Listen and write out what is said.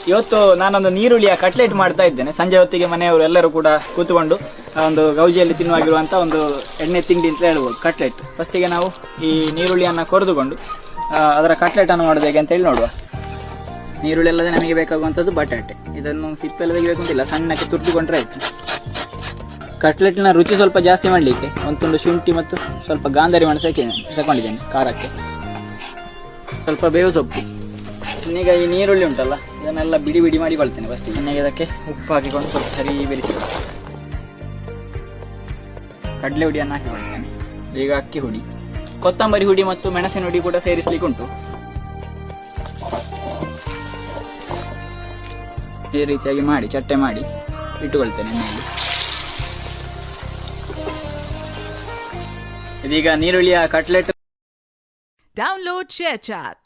ಇವತ್ತು ನಾನೊಂದು ನೀರುಳ್ಳಿಯ ಕಟ್ಲೆಟ್ ಮಾಡ್ತಾ ಇದ್ದೇನೆ. ಸಂಜೆ ಹೊತ್ತಿಗೆ ಮನೆಯವರು ಎಲ್ಲರೂ ಕೂಡ ಕೂತ್ಕೊಂಡು ಒಂದು ಗೌಜಿಯಲ್ಲಿ ತಿನ್ನುವಾಗಿರುವಂತ ಒಂದು ಎಣ್ಣೆ ತಿಂಡಿ ಅಂತ ಹೇಳ್ಬೋದು ಕಟ್ಲೆಟ್. ಫಸ್ಟಿಗೆ ನಾವು ಈ ನೀರುಳ್ಳಿಯನ್ನ ಕೊರೆದುಕೊಂಡು ಅದರ ಕಟ್ಲೆಟ್ ಅನ್ನು ಮಾಡೋದು ಹೇಗೆ ಅಂತ ಹೇಳಿ ನೋಡುವ. ನೀರುಳ್ಳಿ ಅಲ್ಲದೆ ನಮಗೆ ಬೇಕಾಗುವಂಥದ್ದು ಬಟಾಟೆ. ಇದನ್ನು ಸಿಪ್ಪೆಲ್ಲ ತೆಗಿಬೇಕು ಅಂತಿಲ್ಲ, ಸಣ್ಣಕ್ಕೆ ತುರ್ದುಕೊಂಡ್ರೆ ಆಯ್ತು. ಕಟ್ಲೆಟ್ನ ರುಚಿ ಸ್ವಲ್ಪ ಜಾಸ್ತಿ ಮಾಡಲಿಕ್ಕೆ ಒಂದು ತುಂಡು ಶುಂಠಿ ಮತ್ತು ಸ್ವಲ್ಪ ಗಾಂಧಾರಿ ಮೆಣಸು ತಗೊಂಡಿದ್ದೇನೆ ಖಾರಕ್ಕೆ. ಸ್ವಲ್ಪ ಬೇವು ಸೊಪ್ಪು. ಇನ್ನೀಗ ಈ ನೀರುಳ್ಳಿ ಉಂಟಲ್ಲ ಇದನ್ನೆಲ್ಲ ಬಿಡಿ ಬಿಡಿ ಮಾಡಿ ಕೊಳ್ತೇನೆ ಫಸ್ಟ್. ಇನ್ನೀಗ ಇದಕ್ಕೆ ಉಪ್ಪು ಹಾಕಿಕೊಂಡು ಸ್ವಲ್ಪ ಸರಿ ಬೆರೆಸಿ ಕಡಲೆ ಹುಡಿಯನ್ನು ಹಾಕಿಕೊಳ್ತೇನೆ. ಈಗ ಅಕ್ಕಿ ಹುಡಿ, ಕೊತ್ತಂಬರಿ ಹುಡಿ ಮತ್ತು ಮೆಣಸಿನ ಹುಡಿ ಕೂಡ ಸೇರಿಸಲಿಕ್ಕೆ ಉಂಟು. ಈ ರೀತಿಯಾಗಿ ಮಾಡಿ ಚಟ್ಟೆ ಮಾಡಿ ಇಟ್ಟುಕೊಳ್ತೇನೆ ಎಣ್ಣೆಯಲ್ಲಿ. ಇದೀಗ ನೀರುಳ್ಳಿಯ ಕಟ್ಲೆಟ್. Download ShareChat.